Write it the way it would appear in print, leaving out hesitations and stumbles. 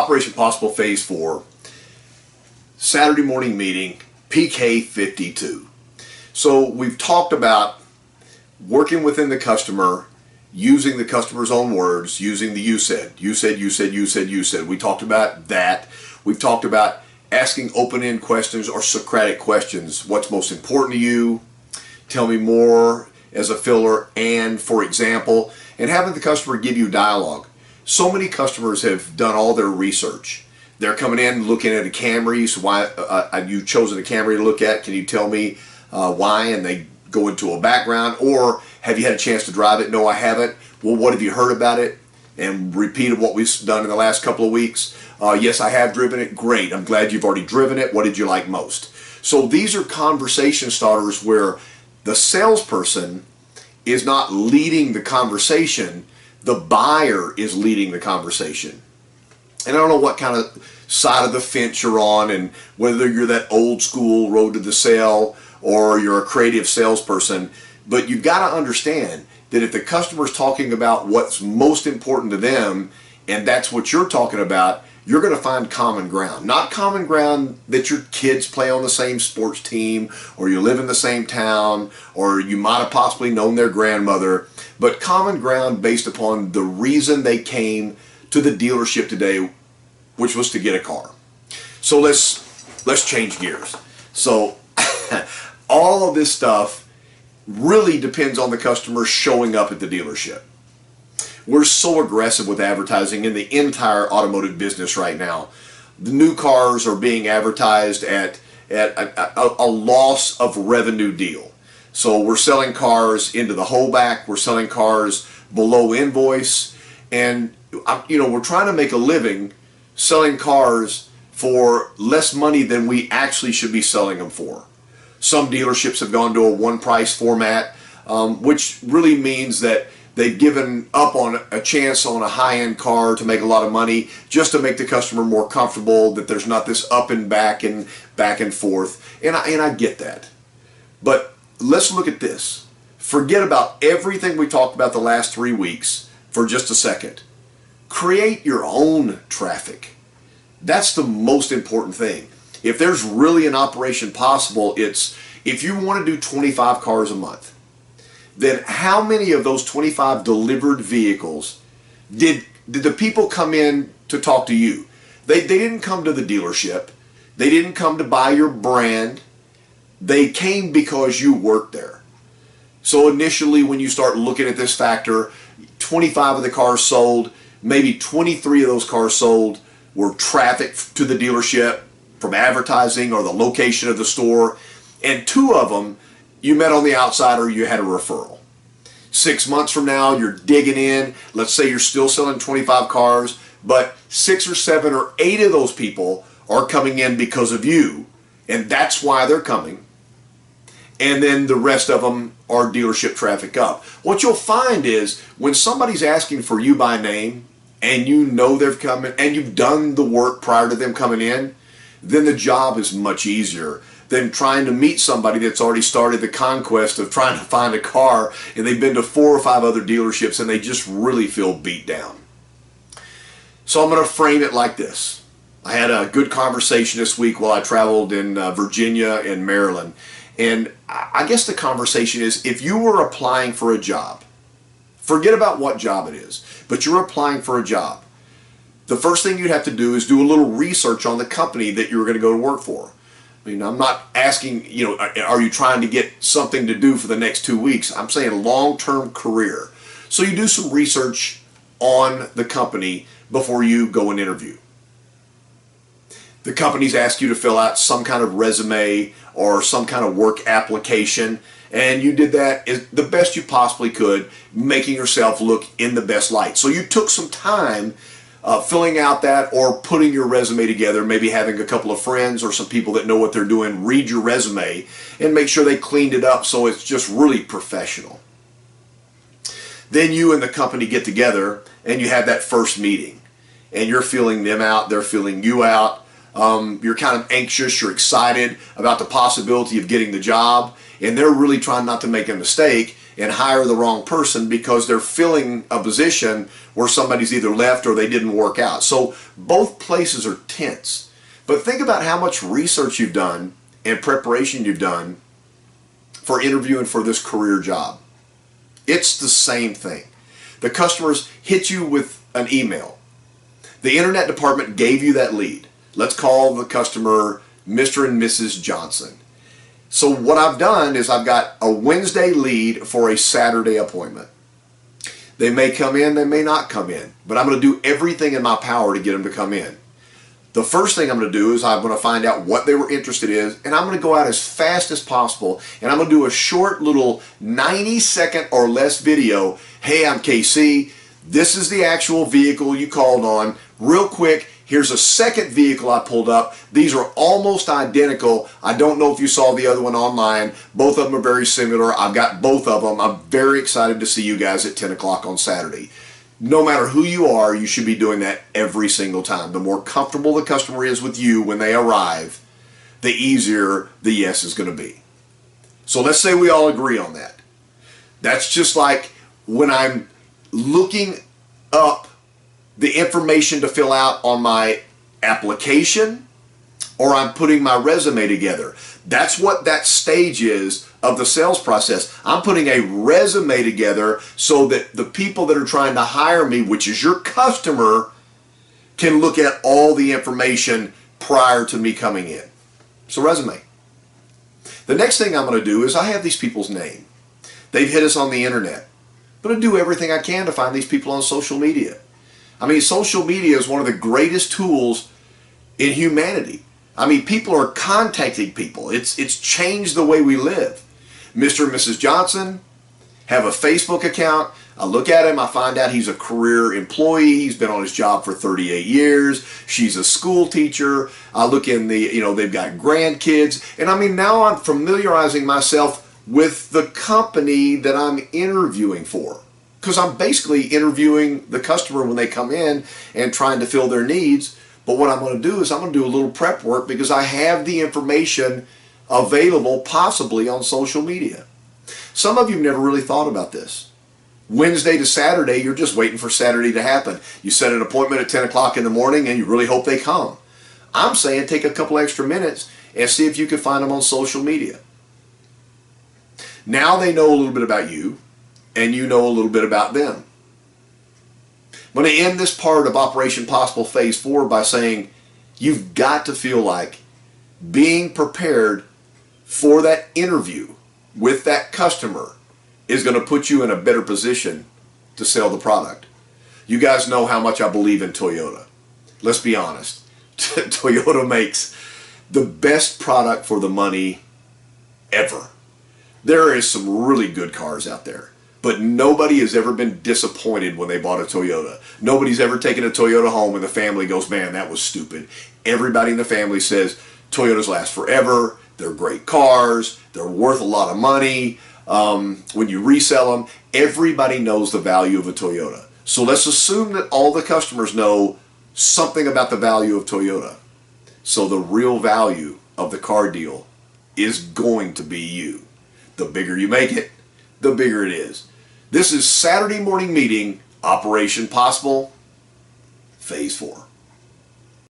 Operation Possible Phase 4, Saturday morning meeting, PK 52. So we've talked about working within the customer, using the customer's own words, using the you said. You said, you said, you said, you said. We talked about that. We've talked about asking open-end questions or Socratic questions. What's most important to you? Tell me more as a filler and for example, and having the customer give you dialogue. So many customers have done all their research. They're coming in looking at a Camry. So why you've chosen a Camry to look at? Can you tell me why? And they go into a background. Or have you had a chance to drive it? No, I haven't. Well, what have you heard about it? And repeated what we've done in the last couple of weeks. Yes, I have driven it. Great. I'm glad you've already driven it. What did you like most? So these are conversation starters where the salesperson is not leading the conversation. The buyer is leading the conversation. And I don't know what kind of side of the fence you're on and whether you're that old school road to the sale or you're a creative salesperson, but you've got to understand that if the customer's talking about what's most important to them and that's what you're talking about, you're going to find common ground. Not common ground that your kids play on the same sports team or you live in the same town or you might have possibly known their grandmother, but common ground based upon the reason they came to the dealership today, which was to get a car. So let's change gears. So all of this stuff really depends on the customer showing up at the dealership. We're so aggressive with advertising in the entire automotive business right now. The new cars are being advertised at a loss of revenue deal. So we're selling cars into the holdback, we're selling cars below invoice, and we're trying to make a living selling cars for less money than we actually should be selling them for. Some dealerships have gone to a one price format, which really means that they've given up on a chance on a high-end car to make a lot of money just to make the customer more comfortable, that there's not this up and back and forth. And I get that. But let's look at this. Forget about everything we talked about the last 3 weeks for just a second. Create your own traffic. That's the most important thing. If there's really an operation possible, it's if you want to do 25 cars a month, then how many of those 25 delivered vehicles did the people come in to talk to you? They didn't come to the dealership. They didn't come to buy your brand. They came because you worked there. So initially when you start looking at this factor, 25 of the cars sold, maybe 23 of those cars sold were traffic to the dealership from advertising or the location of the store, and 2 of them you met on the outside or you had a referral. 6 months from now, you're digging in. Let's say you're still selling 25 cars, but 6 or 7 or 8 of those people are coming in because of you, and that's why they're coming. And then the rest of them are dealership traffic up. What you'll find is when somebody's asking for you by name and you know they're coming and you've done the work prior to them coming in, then the job is much easier than trying to meet somebody that's already started the conquest of trying to find a car and they've been to 4 or 5 other dealerships and they just really feel beat down. So I'm going to frame it like this. I had a good conversation this week while I traveled in Virginia and Maryland. And I guess the conversation is, if you were applying for a job, forget about what job it is, but you're applying for a job, the first thing you'd have to do is do a little research on the company that you were going to go to work for. I mean, I'm not asking, are you trying to get something to do for the next 2 weeks? I'm saying long-term career. So you do some research on the company before you go and interview. The companies ask you to fill out some kind of resume or some kind of work application, and you did that the best you possibly could, making yourself look in the best light. So you took some time filling out that or putting your resume together, maybe having a couple of friends or some people that know what they're doing read your resume and make sure they cleaned it up so it's just really professional. Then you and the company get together and you have that first meeting and you're feeling them out, they're feeling you out. You're kind of anxious, you're excited about the possibility of getting the job, and they're really trying not to make a mistake and hire the wrong person because they're filling a position where somebody's either left or they didn't work out. So both places are tense. But think about how much research you've done and preparation you've done for interviewing for this career job. It's the same thing. The customers hit you with an email. The internet department gave you that lead. Let's call the customer Mr. and Mrs. Johnson. So what I've done is I've got a Wednesday lead for a Saturday appointment. They may come in, they may not come in, but I'm going to do everything in my power to get them to come in. The first thing I'm going to do is I'm going to find out what they were interested in, and I'm going to go out as fast as possible, and I'm going to do a short little 90-second or less video. Hey, I'm KC. This is the actual vehicle you called on. Real quick, here's a second vehicle I pulled up. These are almost identical. I don't know if you saw the other one online. Both of them are very similar. I've got both of them. I'm very excited to see you guys at 10 o'clock on Saturday. No matter who you are, you should be doing that every single time. The more comfortable the customer is with you when they arrive, the easier the yes is going to be. So let's say we all agree on that. That's just like when I'm looking up the information to fill out on my application, or I'm putting my resume together. That's what that stage is of the sales process. I'm putting a resume together so that the people that are trying to hire me, which is your customer, can look at all the information prior to me coming in. So resume. The next thing I'm going to do is I have these people's name. They've hit us on the internet. I'm going to do everything I can to find these people on social media. I mean, social media is one of the greatest tools in humanity. I mean, people are contacting people. It's changed the way we live. Mr. and Mrs. Johnson have a Facebook account. I look at him, I find out he's a career employee. He's been on his job for 38 years. She's a school teacher. I look in the, they've got grandkids. And I mean, now I'm familiarizing myself with the company that I'm interviewing for. Because I'm basically interviewing the customer when they come in and trying to fill their needs. But what I'm going to do is I'm going to do a little prep work because I have the information available possibly on social media. Some of you have never really thought about this. Wednesday to Saturday, you're just waiting for Saturday to happen. You set an appointment at 10 o'clock in the morning and you really hope they come. I'm saying take a couple extra minutes and see if you can find them on social media. Now they know a little bit about you and you know a little bit about them. I'm going to end this part of Operation Possible Phase 4 by saying you've got to feel like being prepared for that interview with that customer is going to put you in a better position to sell the product. You guys know how much I believe in Toyota. Let's be honest. Toyota makes the best product for the money ever. There is some really good cars out there. But nobody has ever been disappointed when they bought a Toyota. Nobody's ever taken a Toyota home and the family goes, man, that was stupid. Everybody in the family says Toyotas last forever. They're great cars. They're worth a lot of money. When you resell them, everybody knows the value of a Toyota. So let's assume that all the customers know something about the value of Toyota. So the real value of the car deal is going to be you. The bigger you make it, the bigger it is. This is Saturday Morning Meeting, Operation Possible, Phase 4.